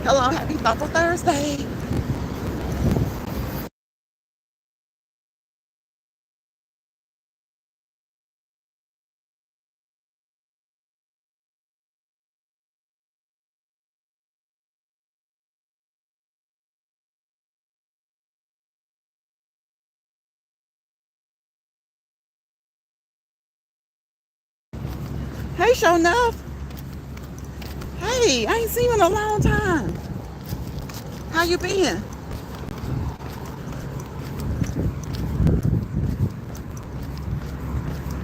Hello, happy Thoughtful Thursday. Hey, show enough. Hey, I ain't seen you in a long time. How you been?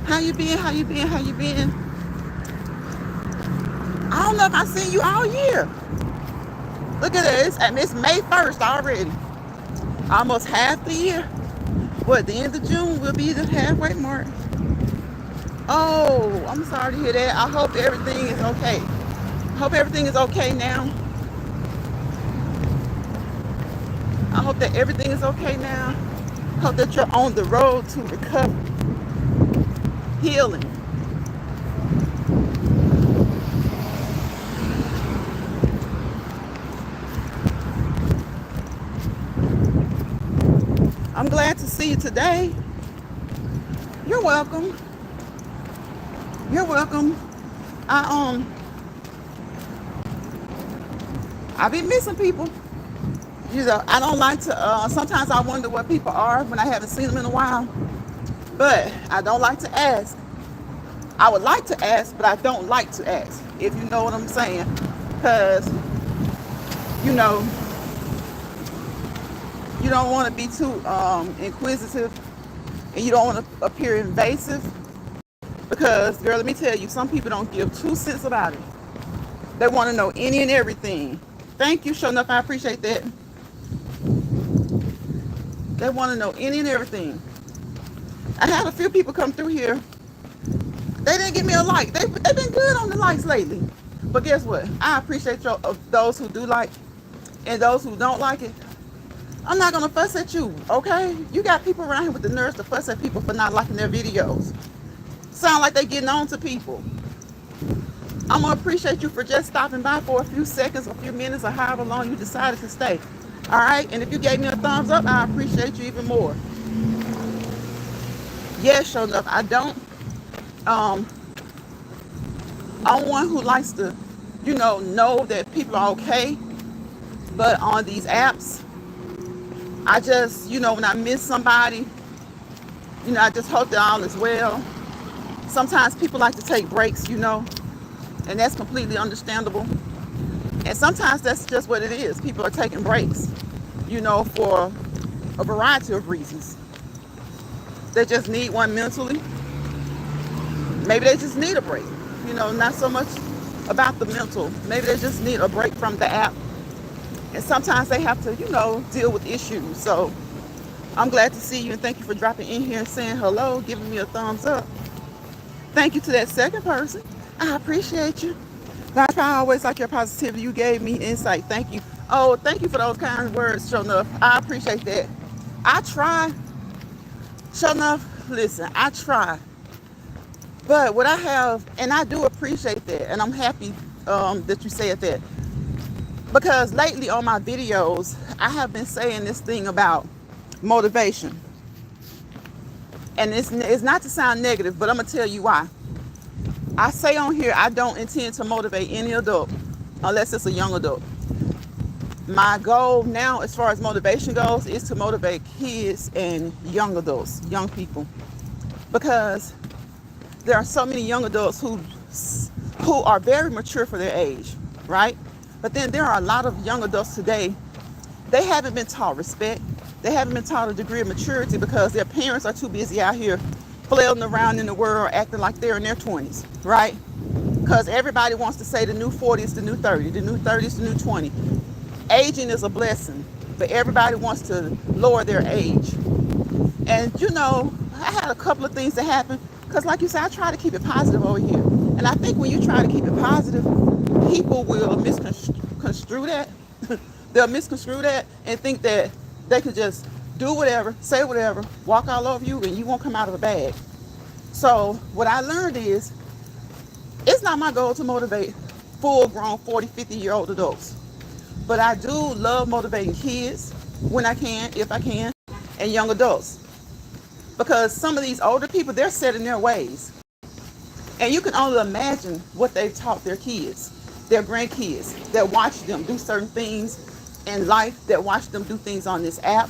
How you been? How you been? How you been? I don't know if I seen you all year. Look at this. And it's May 1st already. Almost half the year. What, the end of June will be the halfway mark. Oh, I'm sorry to hear that. I hope everything is okay. Hope everything is okay now. I hope that everything is okay now. Hope that you're on the road to recovery, healing. I'm glad to see you today. You're welcome. You're welcome. I be missing people. You know, I don't like to. Sometimes I wonder what people are when I haven't seen them in a while. But I don't like to ask. I would like to ask, but I don't like to ask. If you know what I'm saying, because you know you don't want to be too inquisitive, and you don't want to appear invasive. Because, girl, let me tell you, some people don't give 2 cents about it. They want to know any and everything. Thank you, sure enough. I appreciate that. They want to know any and everything. I had a few people come through here. They didn't give me a like. They've been good on the likes lately. But guess what? I appreciate those who do like and those who don't like it. I'm not going to fuss at you, okay? You got people around here with the nerves to fuss at people for not liking their videos. Sound like they getting on to people. I'm going to appreciate you for just stopping by for a few seconds, a few minutes, or however long you decided to stay. All right? And if you gave me a thumbs up, I appreciate you even more. Yes, sure enough, I don't. I'm one who likes to, know that people are okay. But on these apps, I just, when I miss somebody, I just hope that all is well. Sometimes people like to take breaks, and that's completely understandable. And sometimes that's just what it is. People are taking breaks, for a variety of reasons. They just need one mentally. Maybe they just need a break, not so much about the mental. Maybe they just need a break from the app. And sometimes they have to, deal with issues. So I'm glad to see you, and thank you for dropping in here and saying hello, giving me a thumbs up. Thank you to that second person. I appreciate you. That's why I always like your positivity. You gave me insight. Thank you. Oh, thank you for those kind words, sure enough. I appreciate that. I try. Sure enough, listen, I try. But what I have, and I do appreciate that, and I'm happy that you said that. Because lately on my videos, I have been saying this thing about motivation. And it's not to sound negative, but I'm going to tell you why. I say on here, I don't intend to motivate any adult unless it's a young adult. My goal now, as far as motivation goes, is to motivate kids and young adults, young people. Because there are so many young adults who are very mature for their age, right? But then there are a lot of young adults today, they haven't been taught respect. They haven't been taught a degree of maturity because their parents are too busy out here flailing around in the world acting like they're in their 20s, right? Because everybody wants to say the new 40 is the new 30, the new 30 is the new 20. Aging is a blessing, but everybody wants to lower their age. And I had a couple of things that happened because, like you said, I try to keep it positive over here. And I think when you try to keep it positive, people will misconstrue that. They'll misconstrue that and think that they could just do whatever, say whatever, walk all over you, and you won't come out of a bag. So what I learned is, it's not my goal to motivate full-grown 40, 50-year-old adults. But I do love motivating kids when I can, if I can, and young adults. Because some of these older people, they're set in their ways. And you can only imagine what they've taught their kids, their grandkids, that watch them do certain things in life, that watch them do things on this app.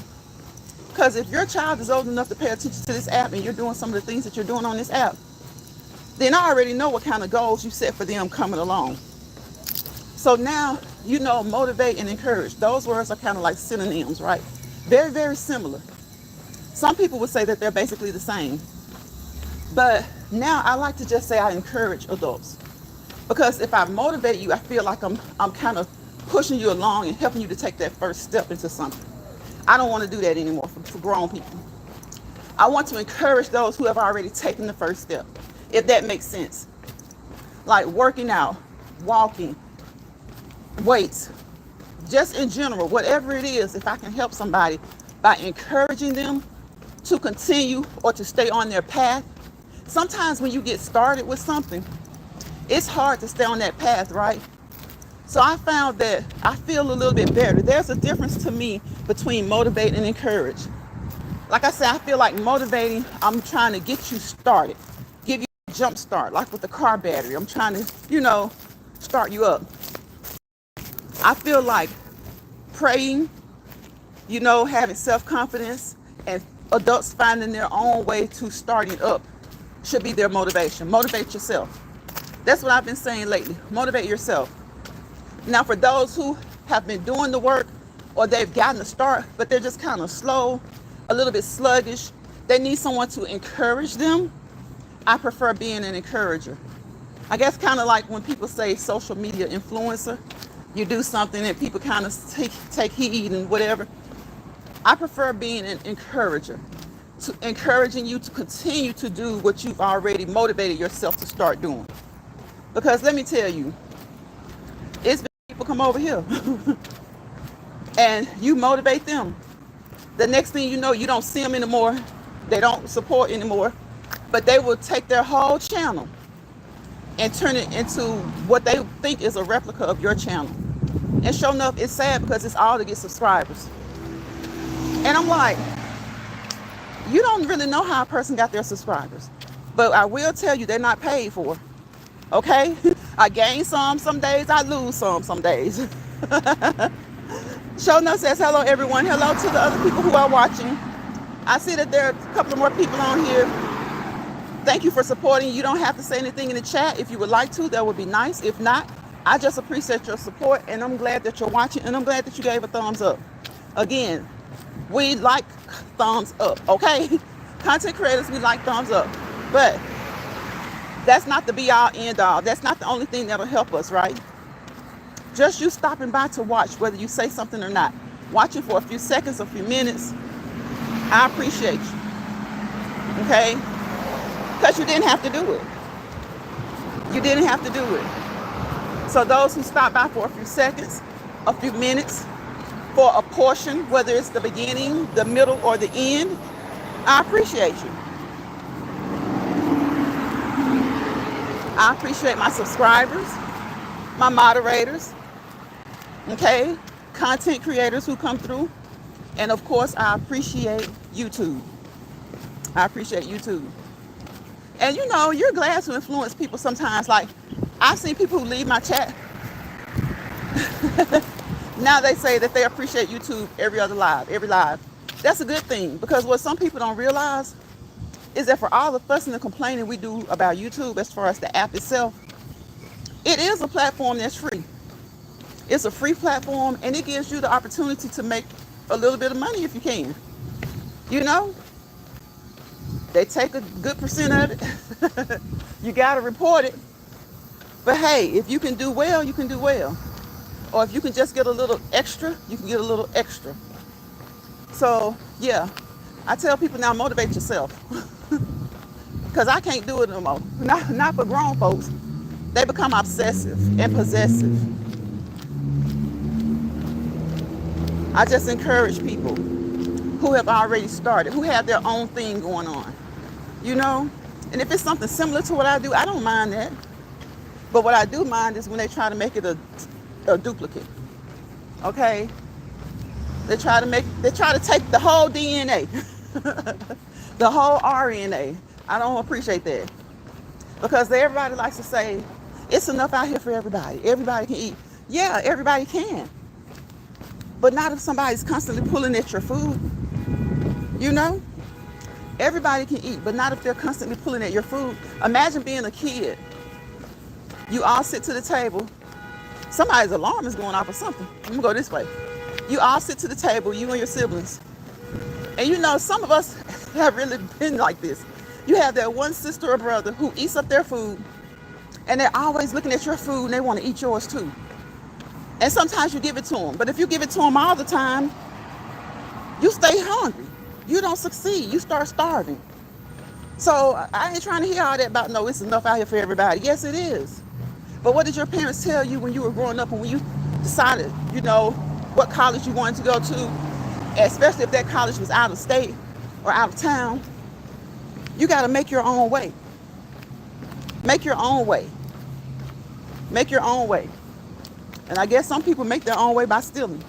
Because if your child is old enough to pay attention to this app and you're doing some of the things that you're doing on this app, then I already know what kind of goals you set for them coming along. So now, you know, motivate and encourage. Those words are kind of like synonyms, right? Very, very similar. Some people would say that they're basically the same. But now I like to just say I encourage adults. Because if I motivate you, I feel like I'm kind of pushing you along and helping you to take that first step into something. I don't want to do that anymore for grown people. I want to encourage those who have already taken the first step, if that makes sense. Like working out, walking, weights, just in general, whatever it is, if I can help somebody by encouraging them to continue or to stay on their path. Sometimes when you get started with something, it's hard to stay on that path, right? So I found that I feel a little bit better. There's a difference to me between motivate and encourage. Like I said, I feel like motivating, I'm trying to get you started, give you a jump start, like with the car battery. I'm trying to, start you up. I feel like praying, having self-confidence, and adults finding their own way to starting up should be their motivation. Motivate yourself. That's what I've been saying lately. Motivate yourself. Now, for those who have been doing the work or they've gotten a start, but they're just kind of slow, a little bit sluggish, they need someone to encourage them. I prefer being an encourager. I guess kind of like when people say social media influencer, you do something and people kind of take heed and whatever. I prefer being an encourager, to encouraging you to continue to do what you've already motivated yourself to start doing. Because let me tell you, it's been people come over here and you motivate them. The next thing you know, you don't see them anymore. They don't support anymore, but they will take their whole channel and turn it into what they think is a replica of your channel. And sure enough, it's sad because it's all to get subscribers. And I'm like, you don't really know how a person got their subscribers. But I will tell you, they're not paid for. Okay? I gain some days, I lose some days. Shona says, hello everyone. Hello to the other people who are watching. I see that there are a couple of more people on here. Thank you for supporting. You don't have to say anything in the chat. If you would like to, that would be nice. If not, I just appreciate your support, and I'm glad that you're watching, and I'm glad that you gave a thumbs up. Again, we like thumbs up, okay? Content creators, we like thumbs up. But that's not the be all end all. That's not the only thing that'll help us, right? Just you stopping by to watch, whether you say something or not. Watching for a few seconds, a few minutes. I appreciate you, okay? Because you didn't have to do it. You didn't have to do it. So those who stop by for a few seconds, a few minutes, for a portion, whether it's the beginning, the middle, or the end, I appreciate you. I appreciate my subscribers, my moderators, okay, content creators who come through, and of course, I appreciate YouTube. I appreciate YouTube. And you're glad to influence people sometimes. Like, I've seen people who leave my chat. Now they say that they appreciate YouTube every live. That's a good thing, because what some people don't realize is that for all the fussing and complaining we do about YouTube as far as the app itself, it is a platform that's free. It's a free platform, and it gives you the opportunity to make a little bit of money if you can. They take a good percent of it. You got to report it. But hey, if you can do well, you can do well. Or if you can just get a little extra, you can get a little extra. So, yeah, I tell people now, motivate yourself. Because I can't do it no more. Not for grown folks. They become obsessive and possessive. I just encourage people who have already started, who have their own thing going on. And if it's something similar to what I do, I don't mind that. But what I do mind is when they try to make it a duplicate. Okay? They try to take the whole DNA, the whole RNA. I don't appreciate that. Because everybody likes to say, it's enough out here for everybody. Everybody can eat. Yeah, everybody can. But not if somebody's constantly pulling at your food. You know? Everybody can eat, but not if they're constantly pulling at your food. Imagine being a kid. You all sit to the table. Somebody's alarm is going off or something. I'm going to go this way. You all sit to the table, you and your siblings. And you know, some of us have really been like this. You have that one sister or brother who eats up their food, and they're always looking at your food and they want to eat yours too. And sometimes you give it to them. But if you give it to them all the time, you stay hungry. You don't succeed. You start starving. So I ain't trying to hear all that about, no, it's enough out here for everybody. Yes, it is. But what did your parents tell you when you were growing up and when you decided, you know, what college you wanted to go to, especially if that college was out of state or out of town? You got to make your own way. Make your own way. Make your own way. And I guess some people make their own way by stealing.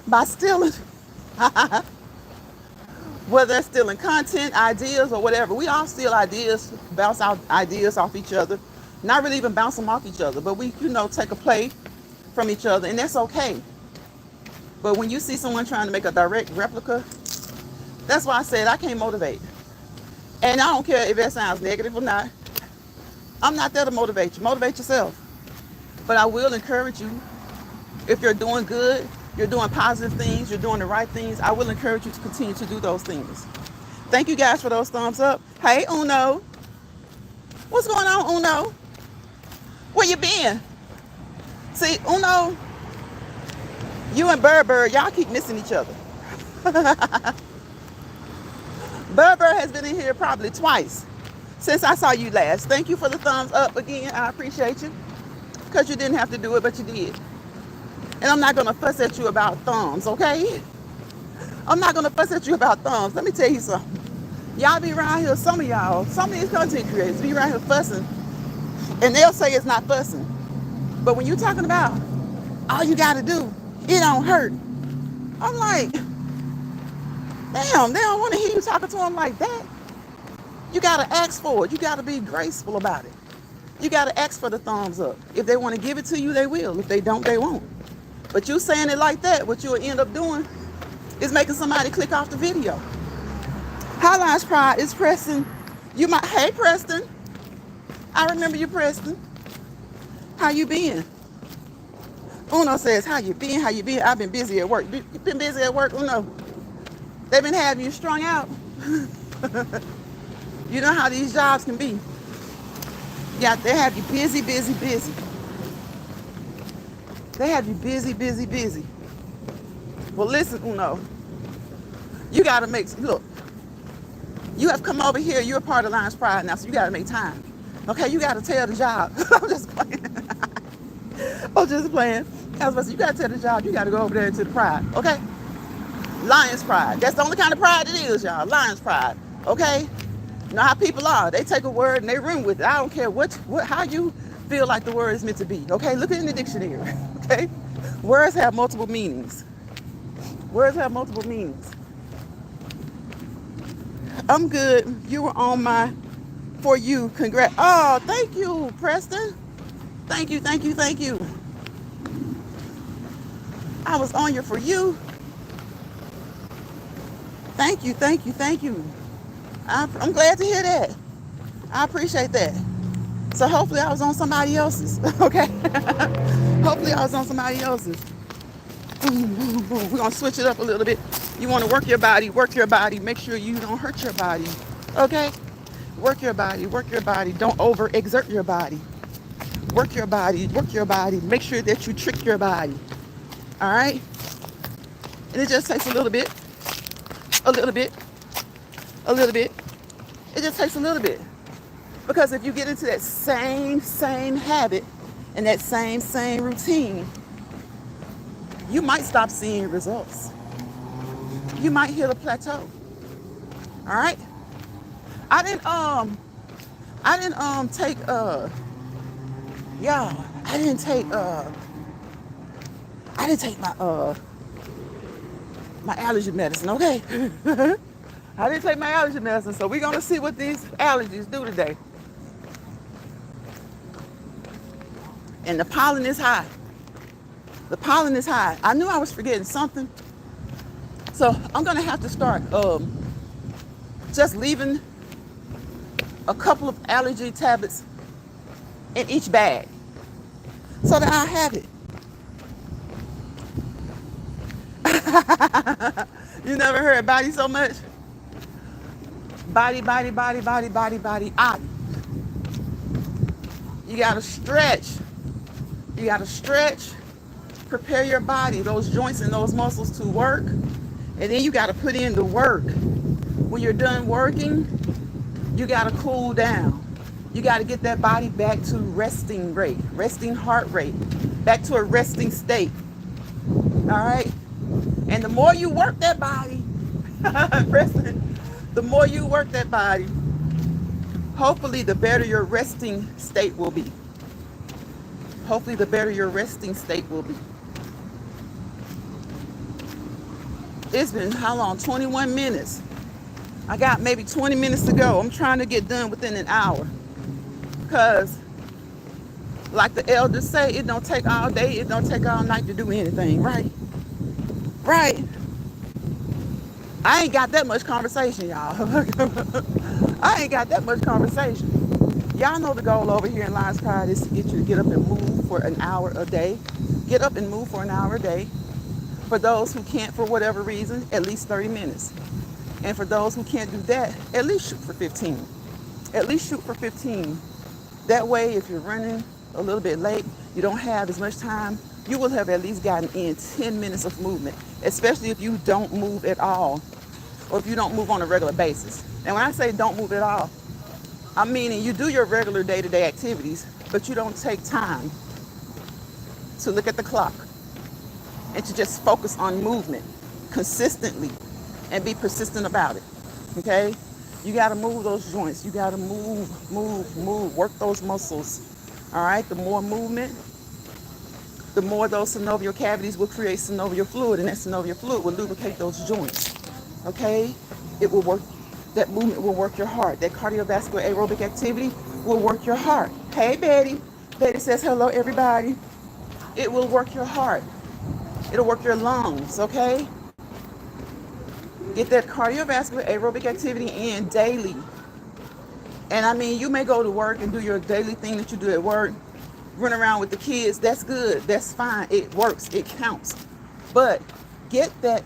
By stealing. Whether they're stealing content, ideas, or whatever. We all steal ideas, bounce out ideas off each other. Not really even bounce them off each other, but we, you know, take a play from each other, and that's okay. But when you see someone trying to make a direct replica, that's why I said I can't motivate. And I don't care if that sounds negative or not. I'm not there to motivate you. Motivate yourself. But I will encourage you, if you're doing good, you're doing positive things, you're doing the right things, I will encourage you to continue to do those things. Thank you guys for those thumbs up. Hey, Uno. What's going on, Uno? Where you been? See, Uno, you and Berber, y'all keep missing each other. Berber has been in here probably twice since I saw you last. Thank you for the thumbs up again. I appreciate you. Because you didn't have to do it, but you did. And I'm not going to fuss at you about thumbs, okay? I'm not going to fuss at you about thumbs. Let me tell you something. Y'all be around here, some of these content creators be around here fussing, and they'll say it's not fussing. But when you're talking about all you got to do, it don't hurt. I'm like, damn, they don't want to hear you talking to them like that. You got to ask for it. You got to be graceful about it. You got to ask for the thumbs up. If they want to give it to you, they will. If they don't, they won't. But you saying it like that, what you'll end up doing is making somebody click off the video. Hi, LionsPride. It's Preston. Hey, Preston. I remember you, Preston. How you been? Uno says, how you been? How you been? I've been busy at work. You been busy at work, Uno? They've been having you strung out. You know how these jobs can be. Yeah, they have you busy, busy, busy. They have you busy, busy, busy. Well, listen, Uno. You got to look, you have come over here. You're a part of LionsPride now, so you got to make time. Okay, you got to tell the job. I'm just playing. I'm just playing. I was about to say, you got to tell the job. You got to go over there into the pride, okay? LionsPride. That's the only kind of pride it is, y'all. LionsPride, okay? You know how people are. They take a word and they run with it. I don't care how you feel like the word is meant to be. Okay, look in the dictionary. Okay, words have multiple meanings. Words have multiple meanings. I'm good. You were on my For You. Congrats. Oh, thank you, Preston. Thank you, thank you, thank you. I was on your For You. Thank you, thank you, thank you. I'm glad to hear that. I appreciate that. So hopefully I was on somebody else's, okay? Hopefully I was on somebody else's. We're going to switch it up a little bit. You want to work your body, make sure you don't hurt your body, okay? Work your body, don't overexert your body. Work your body, make sure that you trick your body, all right? And it just takes a little bit. It just takes a little bit. Because if you get into that same habit and that same routine, you might stop seeing results. You might hit a plateau. All right? I didn't take I didn't take my allergy medicine, okay? I didn't take my allergy medicine, so we're gonna see what these allergies do today. And the pollen is high. The pollen is high. I knew I was forgetting something. So I'm gonna have to start just leaving a couple of allergy tablets in each bag so that I have it. You never heard body so much? Body, body, body, body, body, body, body. You gotta stretch. You gotta stretch, prepare your body, those joints and those muscles to work. And then you gotta put in the work. When you're done working, you gotta cool down. You gotta get that body back to resting rate, resting heart rate, back to a resting state. All right? And the more you work that body, the more you work that body, hopefully the better your resting state will be. Hopefully the better your resting state will be. It's been how long? 21 minutes. I got maybe 20 minutes to go. I'm trying to get done within an hour. Because like the elders say, it don't take all day, it don't take all night to do anything, right? Right. I ain't got that much conversation, y'all. I ain't got that much conversation. Y'all know the goal over here in LionsPride is to get you to get up and move for an hour a day. Get up and move for an hour a day. For those who can't, for whatever reason, at least 30 minutes. And for those who can't do that, at least shoot for 15. At least shoot for 15. That way, if you're running a little bit late, you don't have as much time, you will have at least gotten in 10 minutes of movement, especially if you don't move at all, or if you don't move on a regular basis. And when I say don't move at all, I'm meaning you do your regular day-to-day activities, but you don't take time to look at the clock and to just focus on movement consistently and be persistent about it, okay? You gotta move those joints. You gotta move, work those muscles, all right? The more movement, the more those synovial cavities will create synovial fluid, and that synovial fluid will lubricate those joints, okay? It will work, that movement will work your heart. That cardiovascular aerobic activity will work your heart. Hey, Betty. Betty says hello, everybody. It will work your heart. It'll work your lungs, okay? Get that cardiovascular aerobic activity in daily. And I mean, you may go to work and do your daily thing that you do at work, run around with the kids. That's good. That's fine. It works. It counts. But get that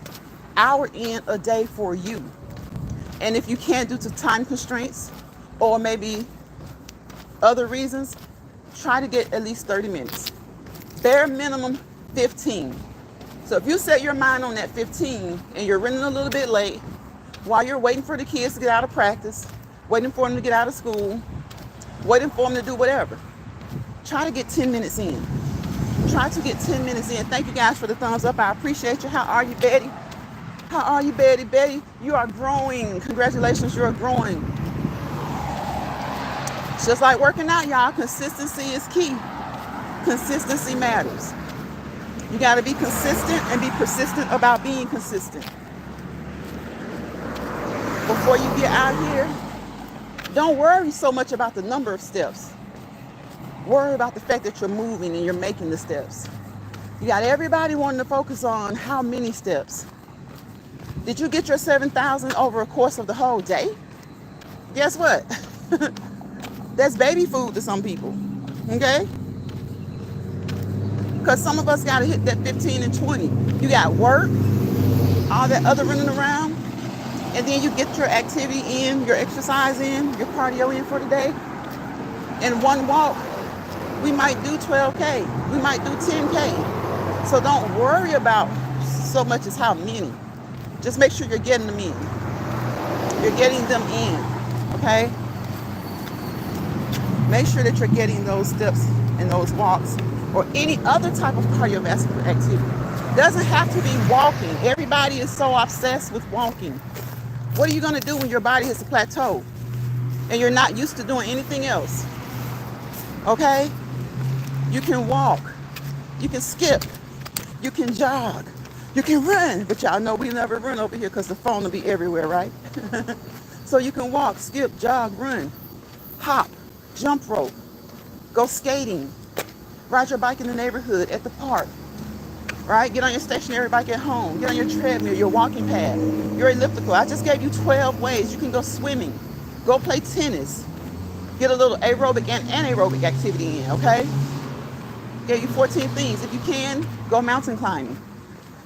hour in a day for you. And if you can't due to time constraints or maybe other reasons, try to get at least 30 minutes. Bare minimum 15. So if you set your mind on that 15 and you're running a little bit late while you're waiting for the kids to get out of practice, waiting for them to get out of school, waiting for them to do whatever, try to get 10 minutes in. Try to get 10 minutes in. Thank you guys for the thumbs up. I appreciate you. How are you, Betty? How are you, Betty? Betty, you are growing. Congratulations, you're growing. It's just like working out, y'all. Consistency is key. Consistency matters. You got to be consistent and be persistent about being consistent. Before you get out here, don't worry so much about the number of steps. Worry about the fact that you're moving and you're making the steps. You got everybody wanting to focus on how many steps. Did you get your 7,000 over a course of the whole day? Guess what? That's baby food to some people, okay? Because some of us got to hit that 15 and 20. You got work, all that other running around, and then you get your activity in, your exercise in, your cardio in for the day. In one walk, we might do 12K. We might do 10K. So don't worry about so much as how many. Just make sure you're getting them in. You're getting them in, okay? Make sure that you're getting those steps and those walks or any other type of cardiovascular activity. Doesn't have to be walking. Everybody is so obsessed with walking. What are you going to do when your body hits a plateau and you're not used to doing anything else? Okay? You can walk. You can skip. You can jog. You can run. But y'all know we never run over here because the phone will be everywhere, right? So you can walk, skip, jog, run, hop, jump rope, go skating, ride your bike in the neighborhood, at the park, right? Get on your stationary bike at home. Get on your treadmill, your walking pad, your elliptical. I just gave you 12 ways. You can go swimming, go play tennis, get a little aerobic and anaerobic activity in, okay? Gave you 14 things. If you can, go mountain climbing,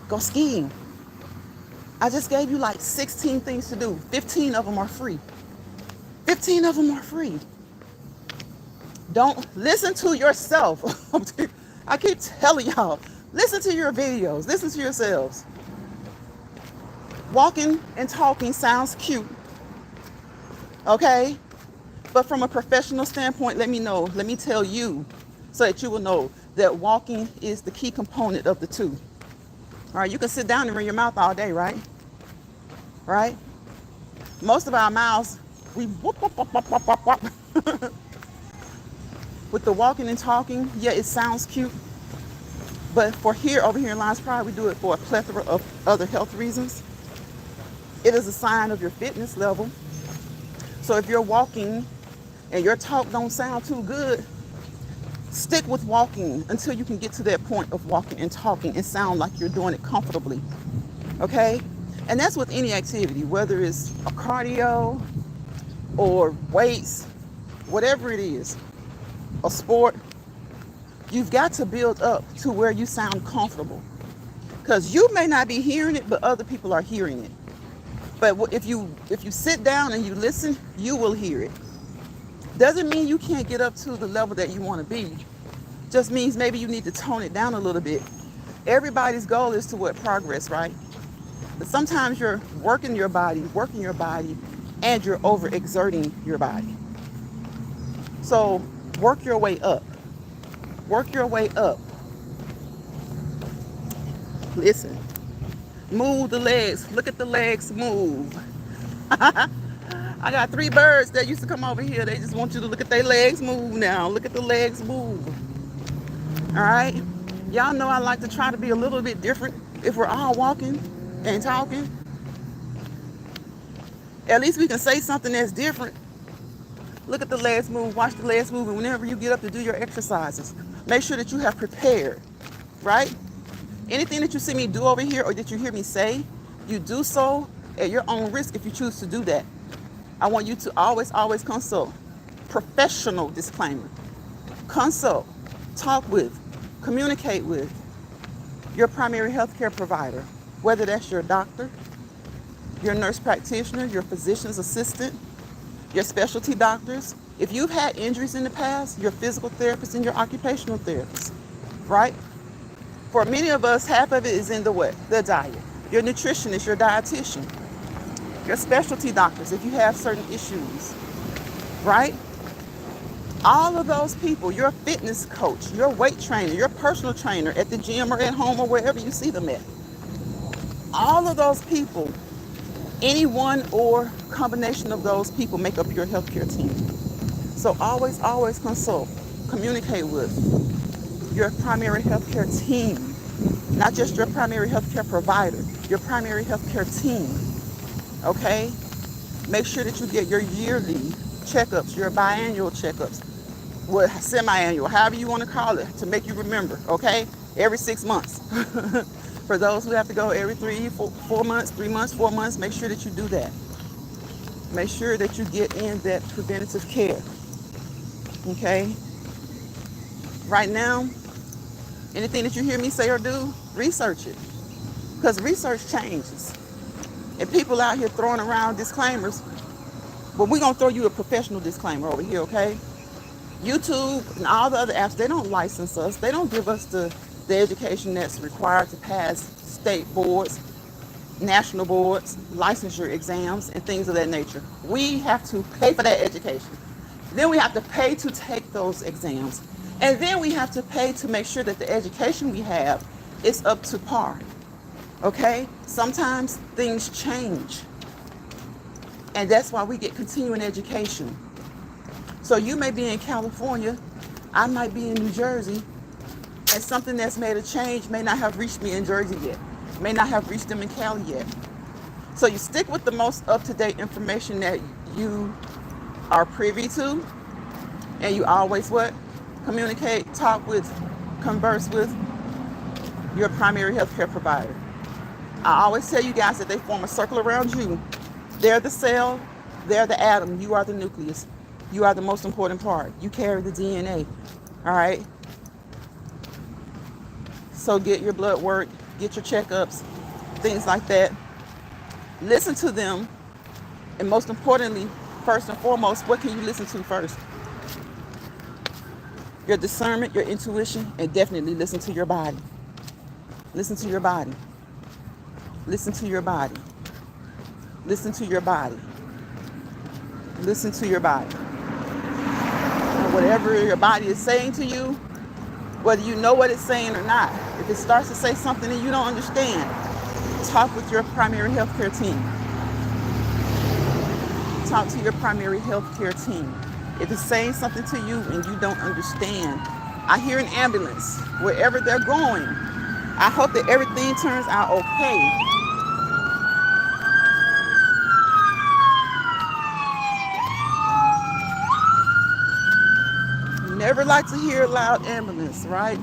go skiing. I just gave you like 16 things to do. 15 of them are free. 15 of them are free. Don't listen to yourself. I keep telling y'all, listen to your videos, listen to yourselves. Walking and talking sounds cute, okay? But from a professional standpoint, let me tell you, so that you will know that walking is the key component of the two. All right, you can sit down and run your mouth all day, right? Right? Most of our mouths, we whoop, whoop, whoop, whoop, whoop, whoop. With the walking and talking, yeah, it sounds cute. But over here in LionsPride, we do it for a plethora of other health reasons. It is a sign of your fitness level. So if you're walking and your talk don't sound too good, stick with walking until you can get to that point of walking and talking and sound like you're doing it comfortably, okay? And that's with any activity, whether it's a cardio or weights, whatever it is, a sport, you've got to build up to where you sound comfortable. Because you may not be hearing it, but other people are hearing it. But if you sit down and you listen, you will hear it. Doesn't mean you can't get up to the level that you want to be. Just means maybe you need to tone it down a little bit. Everybody's goal is to progress, right? But sometimes you're working your body, and you're overexerting your body. So work your way up. Work your way up. Listen. Move the legs. Look at the legs move. I got 3 birds that used to come over here. They just want you to look at their legs move now. Look at the legs move. All right? Y'all know I like to try to be a little bit different if we're all walking and talking. At least we can say something that's different. Look at the legs move. Watch the legs move. And whenever you get up to do your exercises, make sure that you have prepared, right? Anything that you see me do over here or that you hear me say, you do so at your own risk if you choose to do that. I want you to always consult. Professional disclaimer. Consult, talk with, communicate with your primary healthcare provider, whether that's your doctor, your nurse practitioner, your physician's assistant, your specialty doctors. If you've had injuries in the past, your physical therapist and your occupational therapist, right? For many of us, half of it is in the what? The diet. Your nutritionist, your dietitian, your specialty doctors, if you have certain issues, right? All of those people, your fitness coach, your weight trainer, your personal trainer at the gym or at home or wherever you see them at. All of those people, any one or combination of those people make up your healthcare team. So always consult, communicate with your primary healthcare team, not just your primary healthcare provider, your primary healthcare team, okay? Make sure that you get your yearly checkups, your biannual checkups, semi-annual, however you want to call it, to make you remember, okay? Every 6 months. For those who have to go every 4 months, 3 months, 4 months, make sure that you do that. Make sure that you get in that preventative care, okay? Right now, anything that you hear me say or do, research it. Because research changes. And people out here throwing around disclaimers, but we're going to throw you a professional disclaimer over here, okay? YouTube and all the other apps, they don't license us. They don't give us the education that's required to pass state boards, national boards, licensure exams, and things of that nature. We have to pay for that education. Then we have to pay to take those exams. And then we have to pay to make sure that the education we have is up to par. Okay? Sometimes things change. And that's why we get continuing education. So you may be in California, I might be in New Jersey, And something that's made a change may not have reached me in Jersey yet, may not have reached them in Cali yet. So you stick with the most up-to-date information that you are privy to, and you always what? Communicate, talk with, converse with your primary healthcare provider. I always tell you guys that they form a circle around you. They're the cell, they're the atom, you are the nucleus. You are the most important part. You carry the DNA, all right? So get your blood work, get your checkups, things like that. Listen to them, and most importantly, first and foremost, what can you listen to first? Your discernment, your intuition, and definitely listen to your body. Listen to your body. Listen to your body. Listen to your body. Listen to your body. And whatever your body is saying to you, whether you know what it's saying or not, if it starts to say something that you don't understand, talk with your primary healthcare team. Talk to your primary healthcare team. If it's saying something to you and you don't understand, I hear an ambulance wherever they're going. I hope that everything turns out okay. You never like to hear a loud ambulance, right?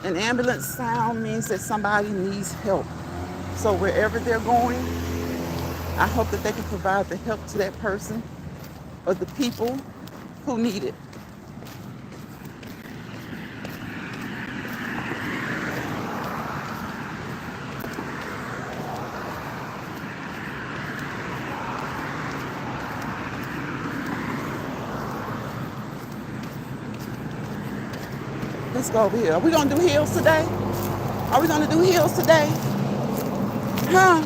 An ambulance sound means that somebody needs help. So wherever they're going, I hope that they can provide the help to that person or the people who need it. Let's go over here. Are we going to do heels today? Are we going to do heels today? Huh?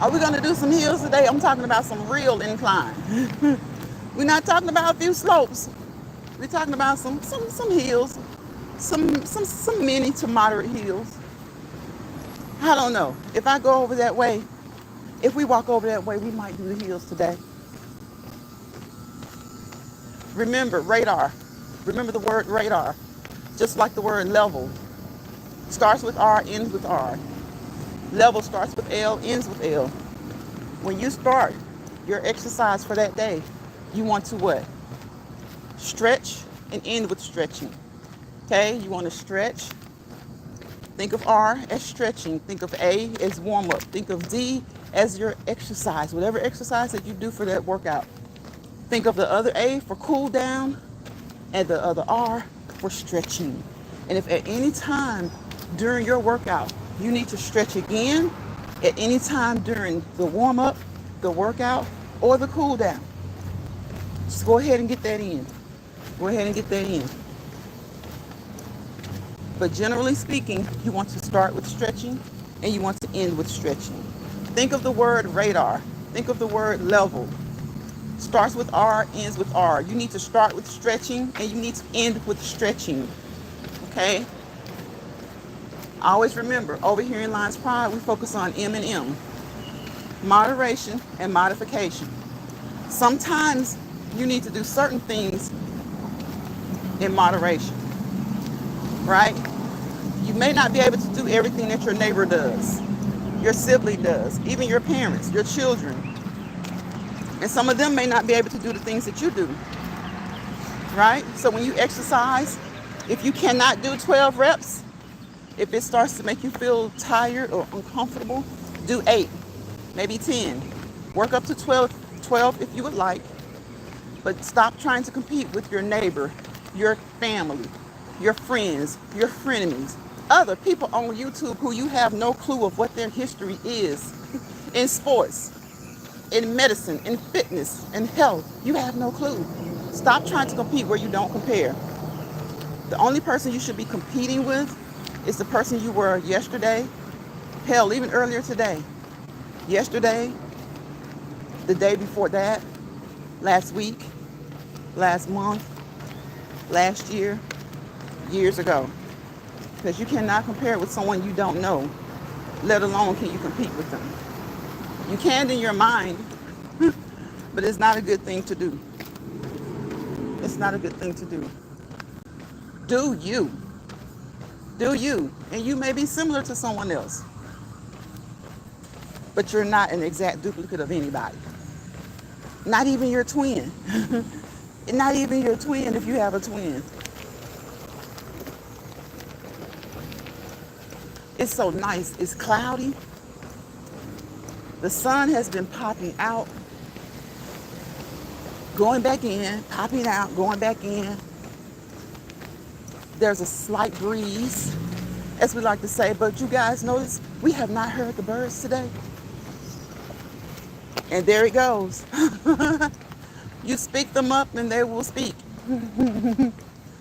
Are we going to do some hills today? I'm talking about some real incline. We're not talking about a few slopes. We're talking about some hills, some mini to moderate hills. I don't know. If I go over that way, if we walk over that way, we might do the hills today. Remember, radar. Remember the word radar. Just like the word level. Starts with R, ends with R. Level starts with L, ends with L. When you start your exercise for that day, you want to what? Stretch and end with stretching. Okay? You want to stretch. Think of R as stretching. Think of A as warm up. Think of D as your exercise. Whatever exercise that you do for that workout. Think of the other A for cool down and the other R for stretching. And if at any time during your workout you need to stretch again, at any time during the warm up, the workout, or the cool down, just go ahead and get that in. Go ahead and get that in. But generally speaking, you want to start with stretching and you want to end with stretching. Think of the word radar. Think of the word level. Starts with R, ends with R. You need to start with stretching and you need to end with stretching. Okay? Always remember, over here in LionsPride, we focus on M and M. Moderation and modification. Sometimes you need to do certain things in moderation, right? You may not be able to do everything that your neighbor does, your sibling does, even your parents, your children. And some of them may not be able to do the things that you do, right? So when you exercise, if you cannot do 12 reps, if it starts to make you feel tired or uncomfortable, do 8, maybe 10. Work up to 12 if you would like, but stop trying to compete with your neighbor, your family, your friends, your frenemies, other people on YouTube who you have no clue of what their history is in sports, in medicine, in fitness, in health. You have no clue. Stop trying to compete where you don't compare. The only person you should be competing with is the person you were yesterday, hell, even earlier today, yesterday, the day before that, last week, last month, last year, years ago. Because you cannot compare with someone you don't know, let alone can you compete with them. You can in your mind, but it's not a good thing to do. It's not a good thing to do. Do you. Do you. And you may be similar to someone else, but you're not an exact duplicate of anybody. Not even your twin. Not even your twin if you have a twin. It's so nice. It's cloudy. The sun has been popping out, going back in, popping out, going back in. There's a slight breeze, as we like to say, but you guys notice we have not heard the birds today. And there it goes. You speak them up and they will speak.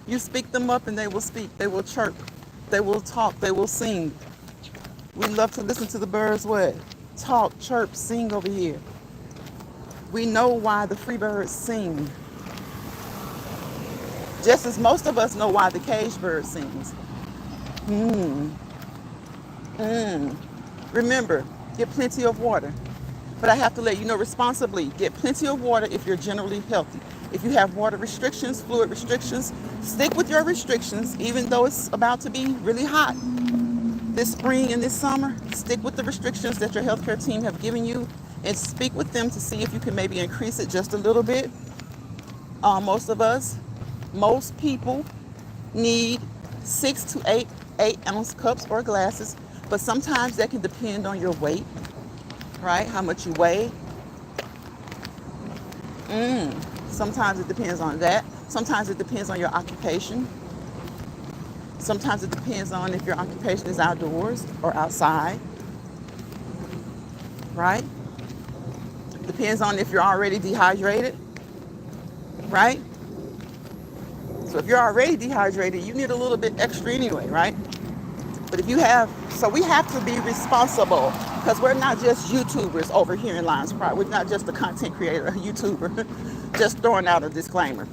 You speak them up and they will speak. They will chirp. They will talk. They will sing. We love to listen to the birds what? Talk, chirp, sing over here. We know why the free birds sing. Just as most of us know why the cage bird sings. Remember, get plenty of water. But I have to let you know responsibly, get plenty of water if you're generally healthy. If you have water restrictions, fluid restrictions, stick with your restrictions, even though it's about to be really hot this spring and this summer. Stick with the restrictions that your healthcare team have given you and speak with them to see if you can maybe increase it just a little bit. Most people need 6 to 8 ounce cups or glasses, but sometimes that can depend on your weight, right? How much you weigh. Sometimes it depends on that. Sometimes it depends on your occupation. Sometimes it depends on if your occupation is outdoors or outside, right? Depends on if you're already dehydrated, right? So if you're already dehydrated, you need a little bit extra anyway, right? But if you have, so we have to be responsible because we're not just YouTubers over here in LionsPride. We're not just a content creator, a YouTuber, just throwing out a disclaimer.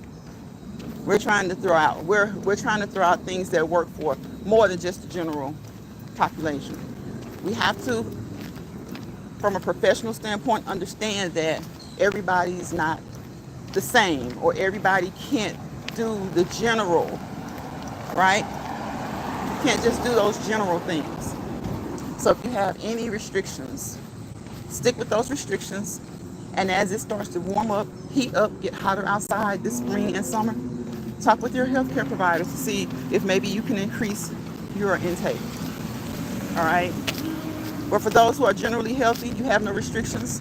We're trying to throw out, we're trying to throw out things that work for more than just the general population. We have to, from a professional standpoint, understand that everybody's not the same or everybody can't do the general, right? You can't just do those general things. So if you have any restrictions, stick with those restrictions. And as it starts to warm up, heat up, get hotter outside this spring and summer, talk with your healthcare providers to see if maybe you can increase your intake. All right? But for those who are generally healthy, you have no restrictions,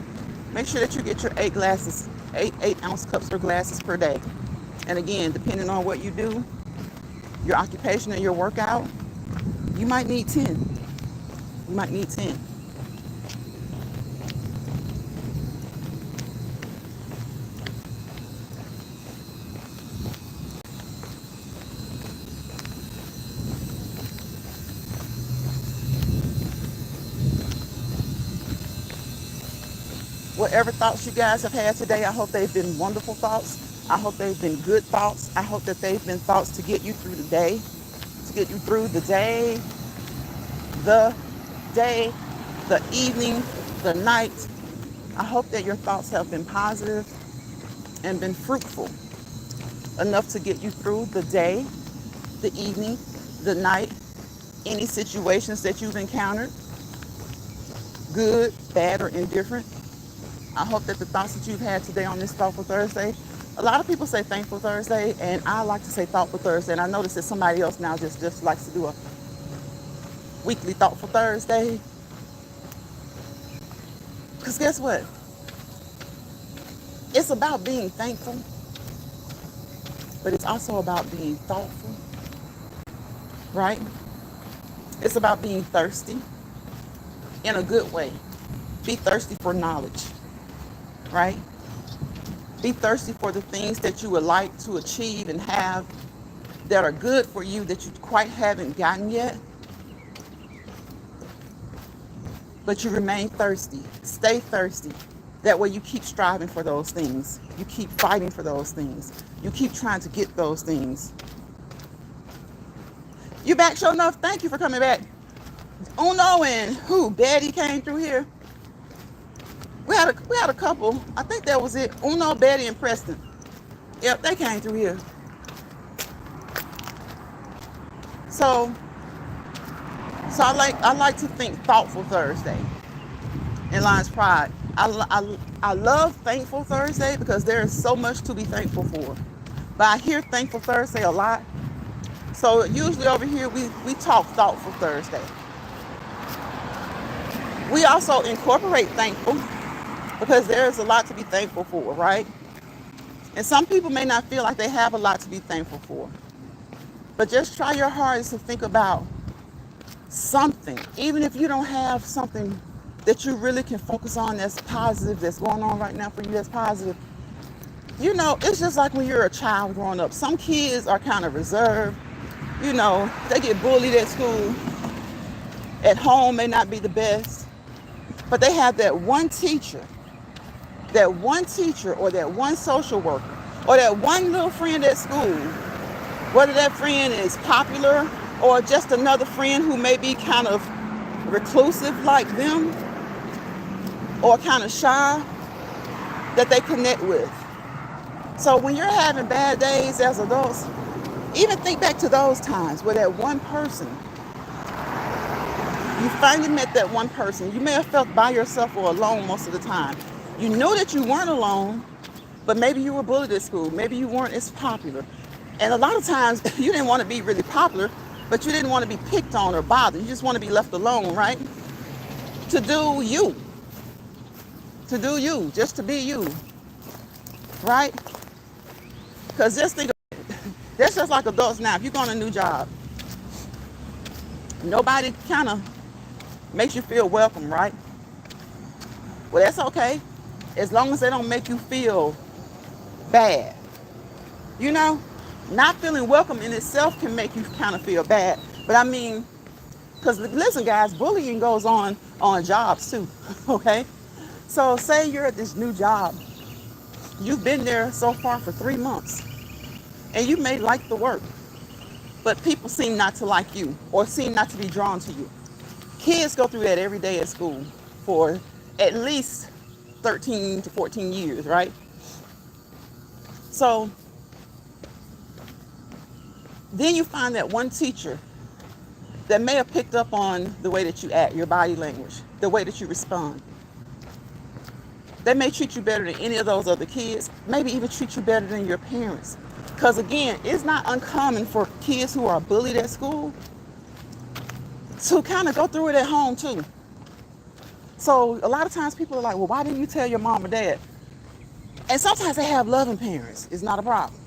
make sure that you get your 8 ounce cups or glasses per day. And again, depending on what you do, your occupation and your workout, you might need 10. You might need 10. Whatever thoughts you guys have had today, I hope they've been wonderful thoughts. I hope they've been good thoughts. I hope that they've been thoughts to get you through the day, the evening, the night. I hope that your thoughts have been positive and been fruitful enough to get you through the day, the evening, the night, any situations that you've encountered, good, bad, or indifferent. I hope that the thoughts that you've had today on this Thoughtful Thursday, a lot of people say Thankful Thursday, and I like to say Thoughtful Thursday, and I notice that somebody else now just likes to do a weekly Thoughtful Thursday. Because guess what? It's about being thankful, but it's also about being thoughtful, right? It's about being thirsty in a good way. Be thirsty for knowledge, right? Be thirsty for the things that you would like to achieve and have that are good for you that you quite haven't gotten yet. But you remain thirsty. Stay thirsty. That way you keep striving for those things. You keep fighting for those things. You keep trying to get those things. You back, sure enough. Thank you for coming back. Uno and who? Betty came through here. We had a couple. I think that was it. Uno, Betty, and Preston. Yep, they came through here. So So I like to think thoughtful Thursday in LionsPride. I love Thankful Thursday because there is so much to be thankful for. But I hear Thankful Thursday a lot. So usually over here we talk Thoughtful Thursday. We also incorporate thankful because there is a lot to be thankful for, right? And some people may not feel like they have a lot to be thankful for. But just try your hardest to think about something, even if you don't have something that you really can focus on that's positive, that's going on right now for you that's positive. You know, it's just like when you're a child growing up. Some kids are kind of reserved. You know, they get bullied at school. At home may not be the best. But they have that one teacher or that one social worker or that one little friend at school, whether that friend is popular or just another friend who may be kind of reclusive like them or kind of shy, that they connect with. So when you're having bad days as adults, even think back to those times where that one person, you finally met that one person. You may have felt by yourself or alone most of the time. You knew that you weren't alone, but maybe you were bullied at school. Maybe you weren't as popular. And a lot of times you didn't want to be really popular, but you didn't want to be picked on or bothered. You just want to be left alone, right? To do you. To do you, just to be you, right? Because just think, that's just like adults now. If you go on a new job, nobody kind of makes you feel welcome, right? Well, that's okay, as long as they don't make you feel bad. You know, not feeling welcome in itself can make you kind of feel bad. But I mean, because listen, guys, bullying goes on jobs too, okay? So say you're at this new job. You've been there so far for 3 months, and you may like the work, but people seem not to like you or seem not to be drawn to you. Kids go through that every day at school for at least 13 to 14 years, right? So then you find that one teacher that may have picked up on the way that you act, your body language, the way that you respond. They may treat you better than any of those other kids, maybe even treat you better than your parents. Because again, it's not uncommon for kids who are bullied at school to kind of go through it at home too. So a lot of times people are like, well, why didn't you tell your mom or dad? And sometimes they have loving parents. It's not a problem.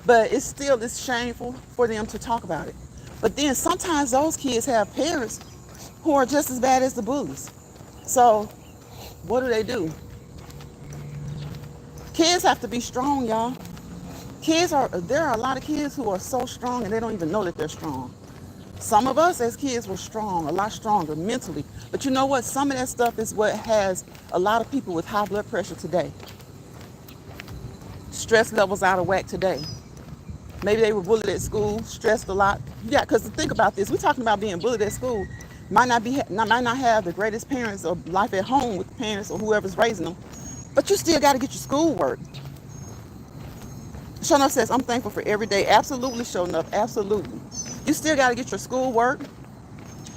But it's shameful for them to talk about it. But then sometimes those kids have parents who are just as bad as the bullies. So what do? Kids have to be strong, y'all. There are a lot of kids who are so strong and they don't even know that they're strong. Some of us as kids were strong, a lot stronger mentally. But you know what? Some of that stuff is what has a lot of people with high blood pressure today. Stress levels out of whack today. Maybe they were bullied at school, stressed a lot. Yeah, because think about this. We're talking about being bullied at school. Might not have the greatest parents or life at home with the parents or whoever's raising them. But you still got to get your schoolwork. Show Enough says, I'm thankful for every day. Absolutely, Show Enough. Absolutely. You still got to get your schoolwork.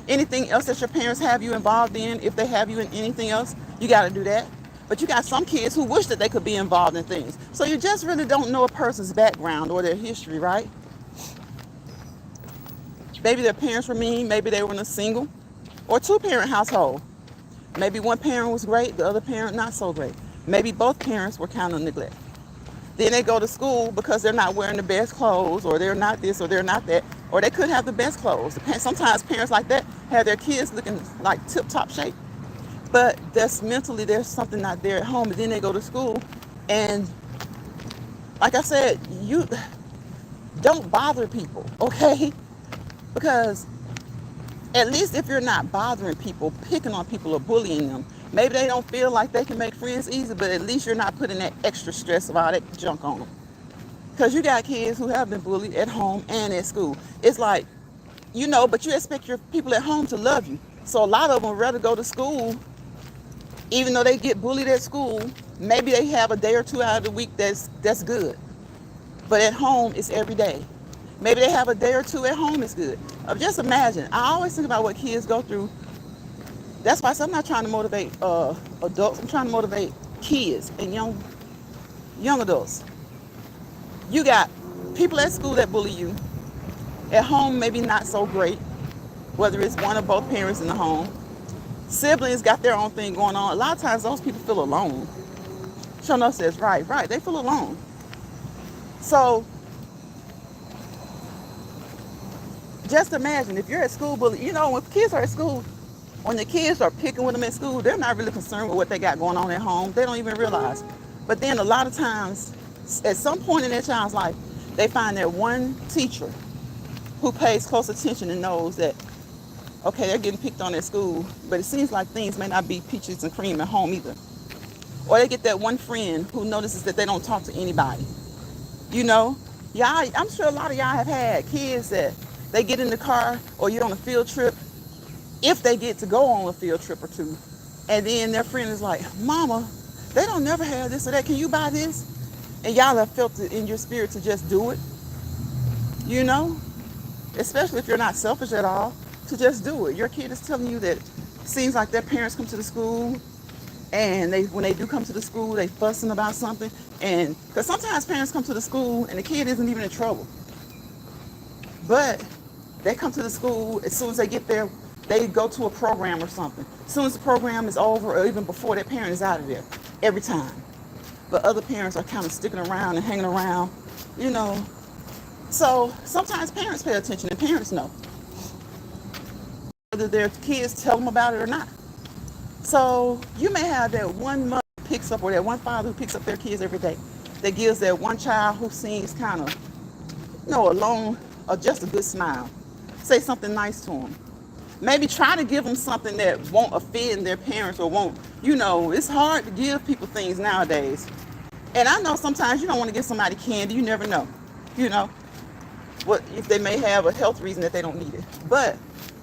Anything else that your parents have you involved in, if they have you in anything else, you got to do that. But you got some kids who wish that they could be involved in things. So you just really don't know a person's background or their history, right? Maybe their parents were mean. Maybe they were in a single or two-parent household. Maybe one parent was great, the other parent not so great. Maybe both parents were kind of neglected. Then they go to school because they're not wearing the best clothes, or they're not this, or they're not that, or they could have the best clothes. Sometimes parents like that have their kids looking like tip-top shape. But there's something not there at home, and then they go to school. And like I said, you don't bother people, okay? Because at least if you're not bothering people, picking on people or bullying them, maybe they don't feel like they can make friends easy, but at least you're not putting that extra stress of all that junk on them. Because you got kids who have been bullied at home and at school. It's like, but you expect your people at home to love you. So a lot of them would rather go to school, even though they get bullied at school. Maybe they have a day or two out of the week that's good. But at home, it's every day. Maybe they have a day or two at home, it's good. Just imagine. I always think about what kids go through. That's why I said I'm not trying to motivate adults. I'm trying to motivate kids and young adults. You got people at school that bully you. At home, maybe not so great, whether it's one or both parents in the home. Siblings got their own thing going on. A lot of times those people feel alone. Shono says, right, they feel alone. So just imagine if you're at school bully, when kids are at school, when the kids are picking with them at school, they're not really concerned with what they got going on at home. They don't even realize. But then a lot of times, at some point in their child's life, they find that one teacher who pays close attention and knows that, okay, they're getting picked on at school, but it seems like things may not be peaches and cream at home either. Or they get that one friend who notices that they don't talk to anybody. Y'all, I'm sure a lot of y'all have had kids that they get in the car or you're on a field trip, if they get to go on a field trip or two, and then their friend is like, Mama, they don't never have this or that. Can you buy this? And y'all have felt it in your spirit to just do it, especially if you're not selfish at all, to just do it. Your kid is telling you that it seems like their parents come to the school, and when they do come to the school, they fussing about something. And because sometimes parents come to the school and the kid isn't even in trouble, but they come to the school, as soon as they get there, they go to a program or something. As soon as the program is over, or even before, their parent is out of there every time. But other parents are kind of sticking around and hanging around, So sometimes parents pay attention, and parents know whether their kids tell them about it or not. So you may have that one mother who picks up, or that one father who picks up their kids every day, that gives that one child who seems kind of, alone, or just a good smile. Say something nice to them. Maybe try to give them something that won't offend their parents, or won't, it's hard to give people things nowadays. And I know sometimes you don't want to give somebody candy. You never know, what if they may have a health reason that they don't need it. But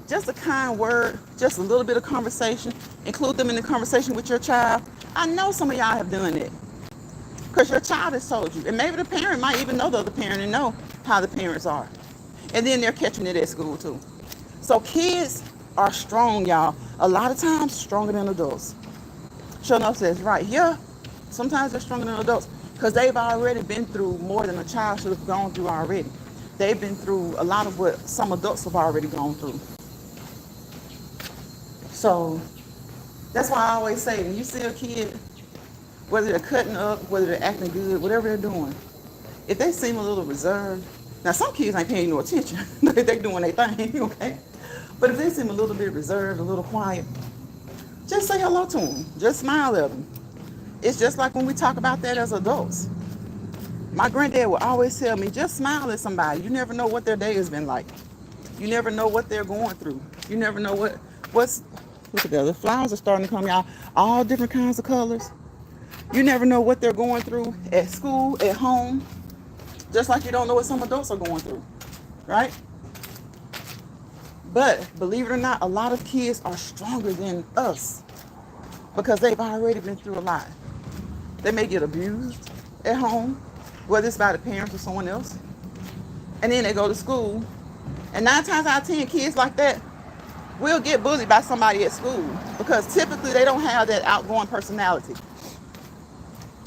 just a kind word, just a little bit of conversation, include them in the conversation with your child. I know some of y'all have done it because your child has told you. And maybe the parent might even know the other parent and know how the parents are. And then they're catching it at school too. So kids are strong, y'all. A lot of times stronger than adults. Shono says, right, yeah. Sometimes they're stronger than adults because they've already been through more than a child should have gone through already. They've been through a lot of what some adults have already gone through. So that's why I always say, when you see a kid, whether they're cutting up, whether they're acting good, whatever they're doing, if they seem a little reserved, now some kids ain't paying no attention, they're doing their thing, okay? But if they seem a little bit reserved, a little quiet, just say hello to them, just smile at them. It's just like when we talk about that as adults. My granddad would always tell me, just smile at somebody. You never know what their day has been like. You never know what they're going through. You never know what's, look at that, the flowers are starting to come out, all different kinds of colors. You never know what they're going through at school, at home, just like you don't know what some adults are going through, right? But believe it or not, a lot of kids are stronger than us because they've already been through a lot. They may get abused at home, whether it's by the parents or someone else. And then they go to school. And 9 times out of 10, kids like that will get bullied by somebody at school because typically they don't have that outgoing personality.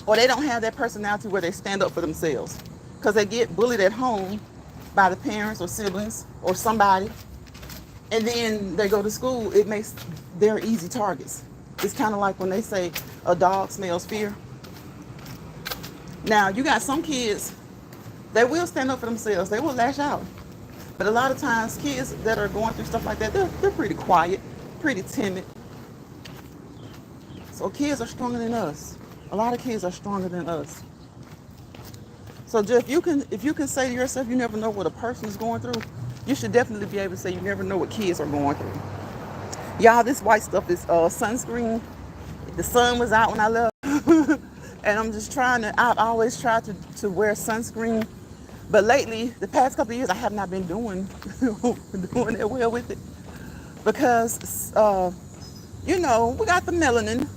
Or they don't have that personality where they stand up for themselves because they get bullied at home by the parents or siblings or somebody. And then they go to school, it makes they're easy targets. It's kind of like when they say a dog smells fear. Now, you got some kids, they will stand up for themselves. They will lash out. But a lot of times, kids that are going through stuff like that, they're pretty quiet, pretty timid. So kids are stronger than us. A lot of kids are stronger than us. So if you can say to yourself, you never know what a person is going through, you should definitely be able to say you never know what kids are going through. Y'all, this white stuff is sunscreen. The sun was out when I left. And I'm just I've always tried to wear sunscreen. But lately, the past couple of years, I have not been doing that well with it. Because, we got the melanin,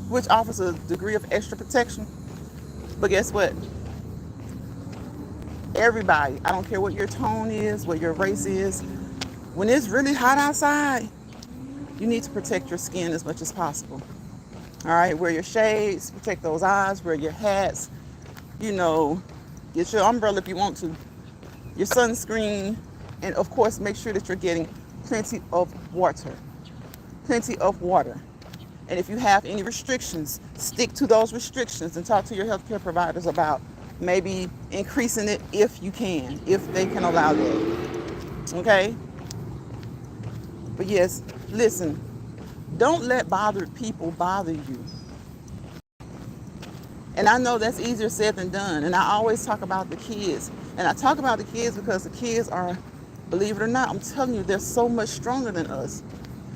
which offers a degree of extra protection. But guess what? Everybody, I don't care what your tone is, what your race is, When it's really hot outside, you need to protect your skin as much as possible. All right, wear your shades, protect those eyes, wear your hats, you know, get your umbrella if you want to, your sunscreen, and of course, make sure that you're getting plenty of water. Plenty of water. And if you have any restrictions, stick to those restrictions and talk to your healthcare providers about maybe increasing it if you can, if they can allow that. Okay? But yes, listen, don't let bothered people bother you. And I know that's easier said than done. And I always talk about the kids. And I talk about the kids because the kids are, believe it or not, I'm telling you, they're so much stronger than us.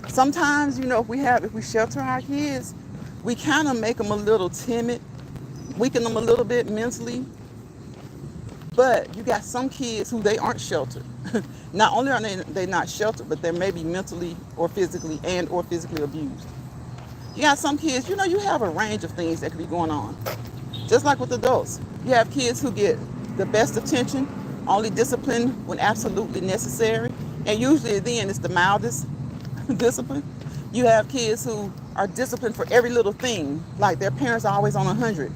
Sometimes, you know, if we shelter our kids, we kind of make them a little timid, weaken them a little bit mentally. But you got some kids who they aren't sheltered. Not only are they not sheltered, but they're maybe mentally or physically abused. You got some kids, you know, you have a range of things that could be going on. Just like with adults. You have kids who get the best attention, only discipline when absolutely necessary. And usually then it's the mildest discipline. You have kids who are disciplined for every little thing, like their parents are always on 100.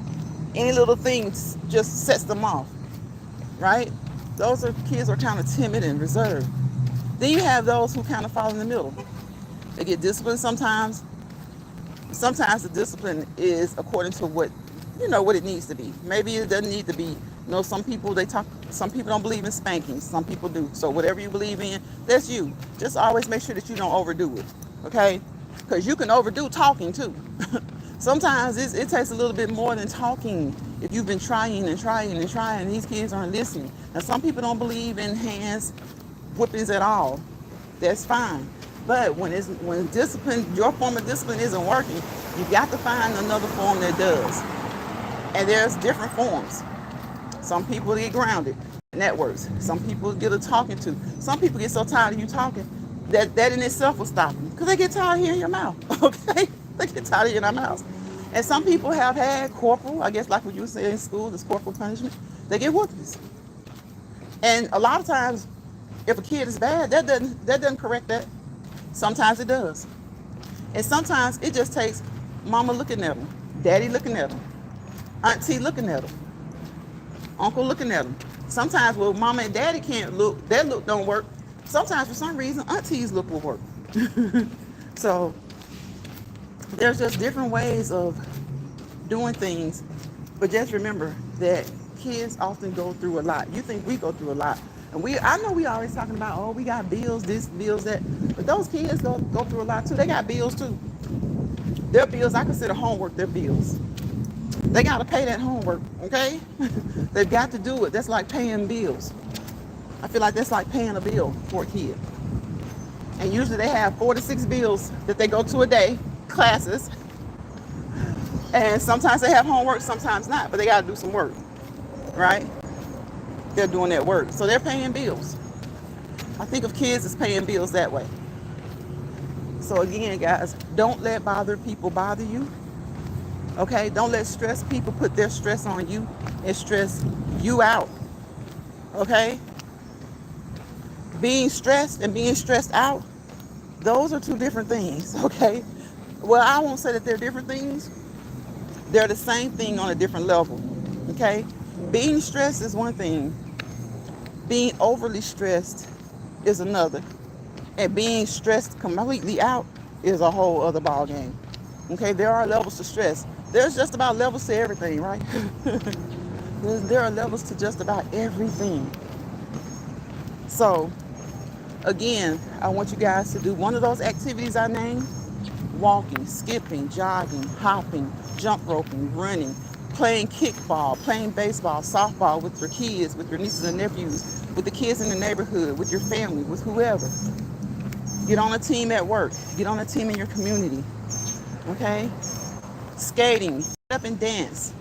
Any little thing just sets them off, right? Those are kids who are kind of timid and reserved. Then you have those who kind of fall in the middle. They get disciplined sometimes. Sometimes the discipline is according to what it needs to be. Maybe it doesn't need to be. Some people don't believe in spanking. Some people do. So whatever you believe in, that's you. Just always make sure that you don't overdo it. Okay? Because you can overdo talking too. Sometimes it takes a little bit more than talking. If you've been trying and trying and trying, these kids aren't listening. Now some people don't believe in hands, whippings at all. That's fine. But when discipline, your form of discipline isn't working, you got to find another form that does. And there's different forms. Some people get grounded, and that works. Some people get a talking to. Some people get so tired of you talking that in itself will stop them because they get tired of hearing your mouth. Okay, they get tired of hearing our mouths. And some people have had corporal, I guess, like what you would say in school, this corporal punishment. They get whoopings. And a lot of times, if a kid is bad, that doesn't correct that. Sometimes it does. And sometimes it just takes mama looking at them, daddy looking at them, auntie looking at them, uncle looking at them. Sometimes when mama and daddy can't look, that look don't work. Sometimes for some reason, auntie's look will work. So there's just different ways of doing things. But just remember that kids often go through a lot. You think we go through a lot. And I know we always talking about, oh, we got bills, this, bills, that. But those kids go through a lot too. They got bills too. Their bills, I consider homework their bills. They got to pay that homework, okay? They've got to do it. That's like paying bills. I feel like that's like paying a bill for a kid. And usually they have 4 to 6 bills that they go to a day, classes. And sometimes they have homework, sometimes not. But they got to do some work, right? They're doing that work. So they're paying bills. I think of kids as paying bills that way. So again, guys, don't let bothered people bother you. Okay? Don't let stressed people put their stress on you and stress you out. Okay? Being stressed and being stressed out, those are two different things. Okay? Well, I won't say that they're different things. They're the same thing on a different level. Okay? Being stressed is one thing. Being overly stressed is another. And being stressed completely out is a whole other ball game. Okay, there are levels to stress. There's just about levels to everything, right? There are levels to just about everything. So, again, I want you guys to do one of those activities I named. Walking, skipping, jogging, hopping, jump roping, running, playing kickball, playing baseball, softball with your kids, with your nieces and nephews, with the kids in the neighborhood, with your family, with whoever. Get on a team at work. Get on a team in your community. Okay? Skating, get up and dance.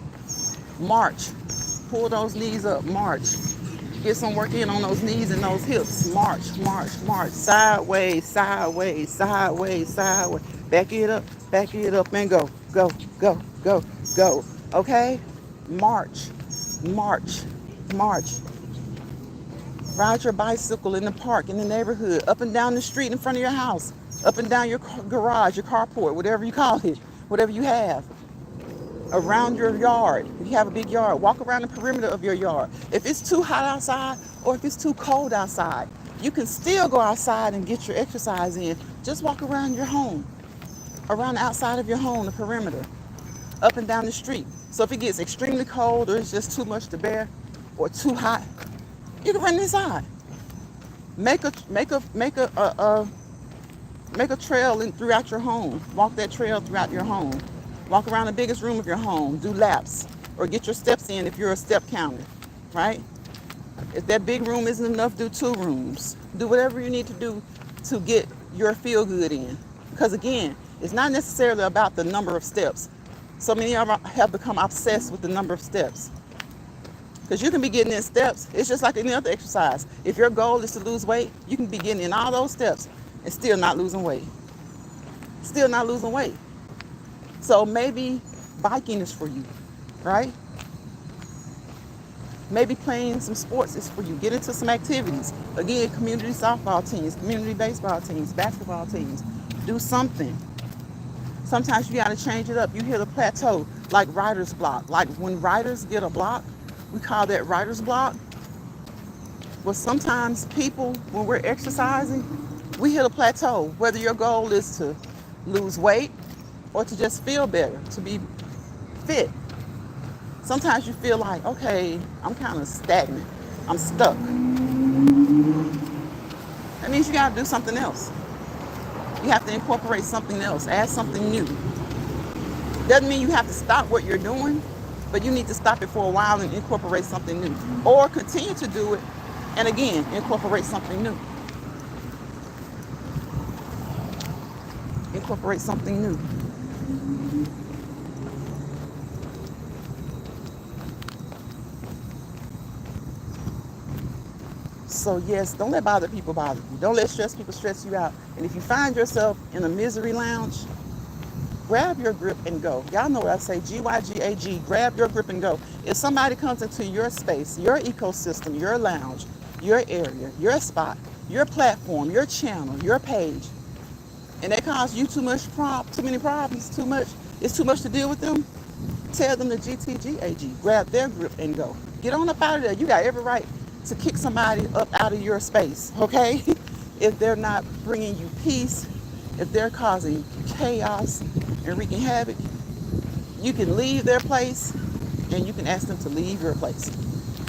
March. Pull those knees up. March. Get some work in on those knees and those hips. March, march, march. Sideways, sideways, sideways, sideways. Back it up, and go. Go, go, go, go. Okay? March, march, march. Ride your bicycle in the park, in the neighborhood, up and down the street in front of your house, up and down your garage, your carport, whatever you call it, whatever you have. Around your yard, if you have a big yard, walk around the perimeter of your yard. If it's too hot outside or if it's too cold outside, you can still go outside and get your exercise in. Just walk around your home, around the outside of your home, the perimeter, up and down the street. So if it gets extremely cold or it's just too much to bear or too hot, you can run inside. Make a trail throughout your home. Walk that trail throughout your home. Walk around the biggest room of your home. Do laps or get your steps in if you're a step counter, right? If that big room isn't enough, do 2 rooms. Do whatever you need to do to get your feel good in. Because again, it's not necessarily about the number of steps. So many of us have become obsessed with the number of steps. Because you can be getting in steps. It's just like any other exercise. If your goal is to lose weight, you can be getting in all those steps and still not losing weight. Still not losing weight. So maybe biking is for you, right? Maybe playing some sports is for you. Get into some activities. Again, community softball teams, community baseball teams, basketball teams. Do something. Sometimes you got to change it up. You hit a plateau, like writer's block. Like when writers get a block, we call that writer's block. Well, sometimes people, when we're exercising, we hit a plateau. Whether your goal is to lose weight or to just feel better, to be fit. Sometimes you feel like, okay, I'm kind of stagnant. I'm stuck. That means you got to do something else. You have to incorporate something else, add something new. Doesn't mean you have to stop what you're doing, but you need to stop it for a while and incorporate something new. Or continue to do it and again, incorporate something new. Incorporate something new. So yes, don't let bother people bother you. Don't let stress people stress you out. And if you find yourself in a misery lounge, grab your grip and go. Y'all know what I say, GYGAG, grab your grip and go. If somebody comes into your space, your ecosystem, your lounge, your area, your spot, your platform, your channel, your page, and they cause you too many problems, it's too much to deal with them, tell them to GTGAG, grab their grip and go. Get on up out of there. You got every right to kick somebody up out of your space, okay? If they're not bringing you peace, if they're causing chaos and wreaking havoc, you can leave their place and you can ask them to leave your place,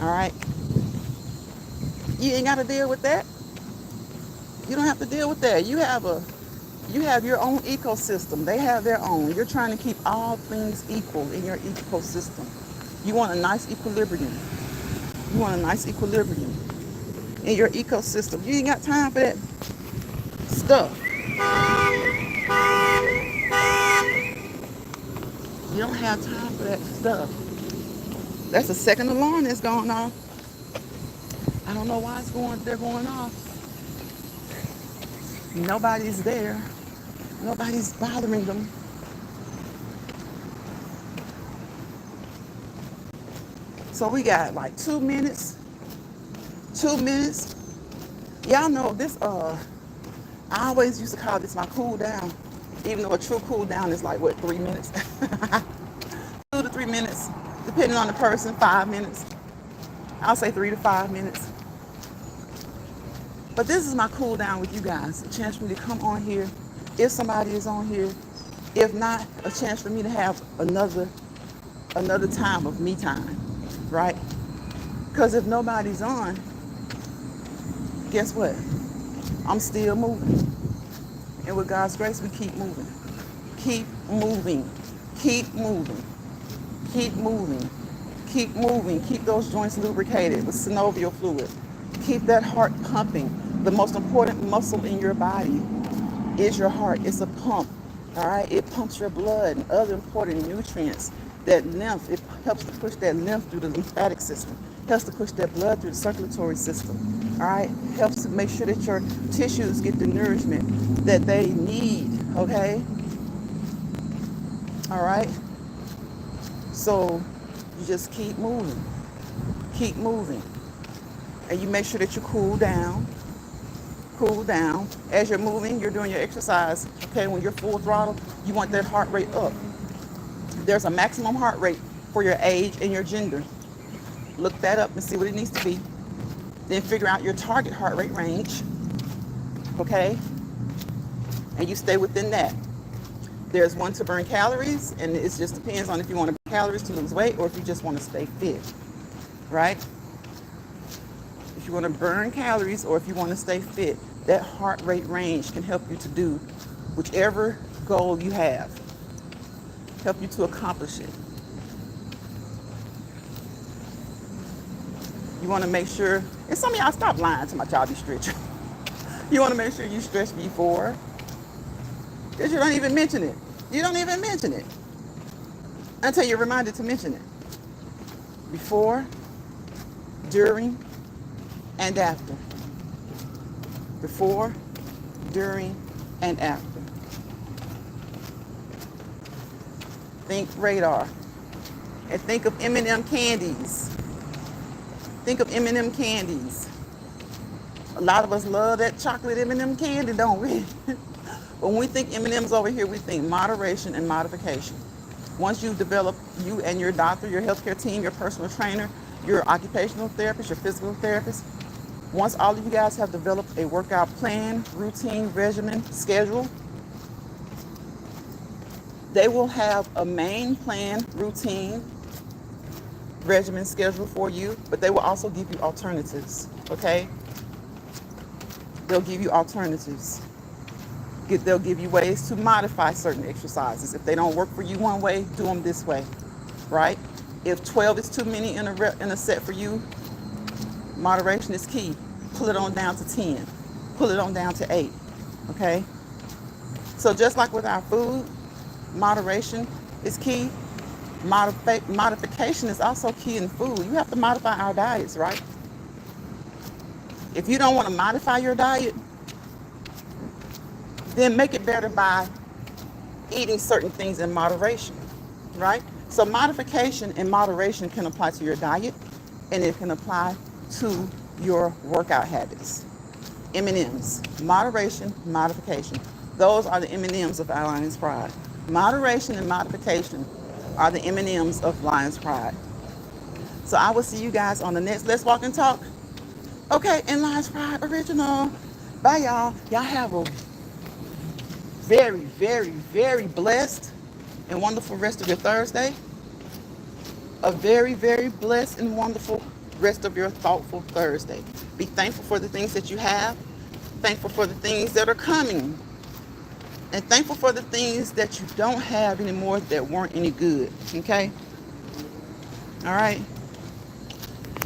all right? You ain't got to deal with that. You don't have to deal with that. You have your own ecosystem. They have their own. You're trying to keep all things equal in your ecosystem. You want a nice equilibrium. You want a nice equilibrium in your ecosystem. You ain't got time for that stuff. You don't have time for that stuff. That's the second alarm that's going off. I don't know why they're going off. Nobody's there. Nobody's bothering them. So we got like 2 minutes. 2 minutes. Y'all know this, I always used to call this my cool down. Even though a true cool down is like, 3 minutes? 2 to 3 minutes, depending on the person, 5 minutes. I'll say 3 to 5 minutes. But this is my cool down with you guys. A chance for me to come on here, if somebody is on here. If not, a chance for me to have another time of me time, right? Because if nobody's on, guess what? I'm still moving. And with God's grace, we keep moving. Keep moving. Keep moving. Keep moving. Keep moving. Keep those joints lubricated with synovial fluid. Keep that heart pumping. The most important muscle in your body is your heart. It's a pump, all right? It pumps your blood and other important nutrients. That lymph, it helps to push that lymph through the lymphatic system. Helps to push that blood through the circulatory system, all right? Helps to make sure that your tissues get the nourishment that they need, okay? All right? So you just keep moving. Keep moving. And you make sure that you cool down. Cool down. As you're moving, you're doing your exercise. Okay, when you're full throttle, you want that heart rate up. There's a maximum heart rate for your age and your gender. Look that up and see what it needs to be. Then figure out your target heart rate range. Okay? And you stay within that. There's one to burn calories, and it just depends on if you want to burn calories to lose weight or if you just want to stay fit. Right? If you want to burn calories or if you want to stay fit, that heart rate range can help you to do whichever goal you have. Help you to accomplish it. You want to make sure, and some of y'all stop lying to my child be stretching. You want to make sure you stretch before, because you don't even mention it. You don't even mention it until you're reminded to mention it. Before, during, and after. Before, during, and after. Think radar. And think of M&M candies. Think of M&M candies. A lot of us love that chocolate M&M candy, don't we? But when we think M&Ms over here, we think moderation and modification. Once you develop, you and your doctor, your healthcare team, your personal trainer, your occupational therapist, your physical therapist, once all of you guys have developed a workout plan, routine, regimen, schedule, they will have a main plan, routine, regimen, schedule for you, but they will also give you alternatives, okay? They'll give you alternatives. They'll give you ways to modify certain exercises. If they don't work for you one way, do them this way, right? If 12 is too many in a set for you, moderation is key. Pull it on down to 10. Pull it on down to 8, okay? So just like with our food, moderation is key. Modification is also key in food. You have to modify our diets, right? If you don't want to modify your diet, then make it better by eating certain things in moderation, right? So modification and moderation can apply to your diet, and it can apply to your workout habits. M&Ms, moderation, modification. Those are the M&Ms of LionsPride. Moderation and modification are the M&Ms of LionsPride. So I will see you guys on the next Let's Walk and Talk. Okay, and LionsPride original. Bye, y'all. Y'all have a very, very, very blessed and wonderful rest of your Thursday. A very, very blessed and wonderful rest of your thoughtful Thursday. Be thankful for the things that you have. Thankful for the things that are coming. And thankful for the things that you don't have anymore that weren't any good. Okay? All right?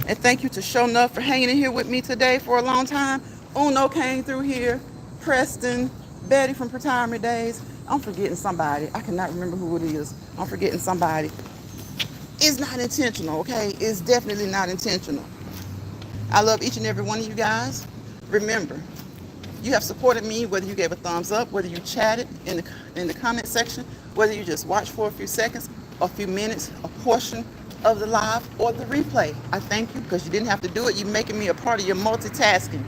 And thank you to Show Enough for hanging in here with me today for a long time. Uno came through here. Preston. Betty from Retirement Days. I'm forgetting somebody. I cannot remember who it is. I'm forgetting somebody. It's not intentional, okay? It's definitely not intentional. I love each and every one of you guys. Remember, you have supported me, whether you gave a thumbs up, whether you chatted in the comment section, whether you just watched for a few seconds, a few minutes, a portion of the live or the replay. I thank you because you didn't have to do it. You're making me a part of your multitasking.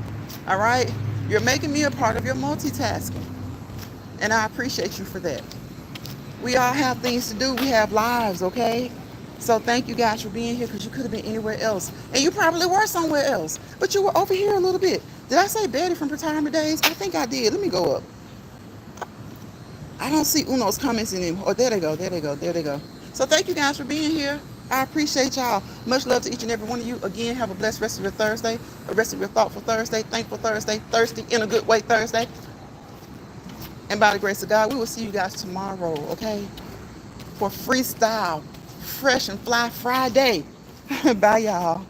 All right? You're making me a part of your multitasking. And I appreciate you for that. We all have things to do. We have lives, okay? So thank you guys for being here because you could have been anywhere else. And you probably were somewhere else. But you were over here a little bit. Did I say Betty from Retirement Days? I think I did. Let me go up. I don't see Uno's comments anymore. Oh, there they go. There they go. There they go. So thank you guys for being here. I appreciate y'all. Much love to each and every one of you. Again, have a blessed rest of your Thursday. A rest of your thoughtful Thursday. Thankful Thursday. Thirsty in a good way Thursday. And by the grace of God, we will see you guys tomorrow, okay? For Freestyle, Fresh and Fly Friday. Bye, y'all.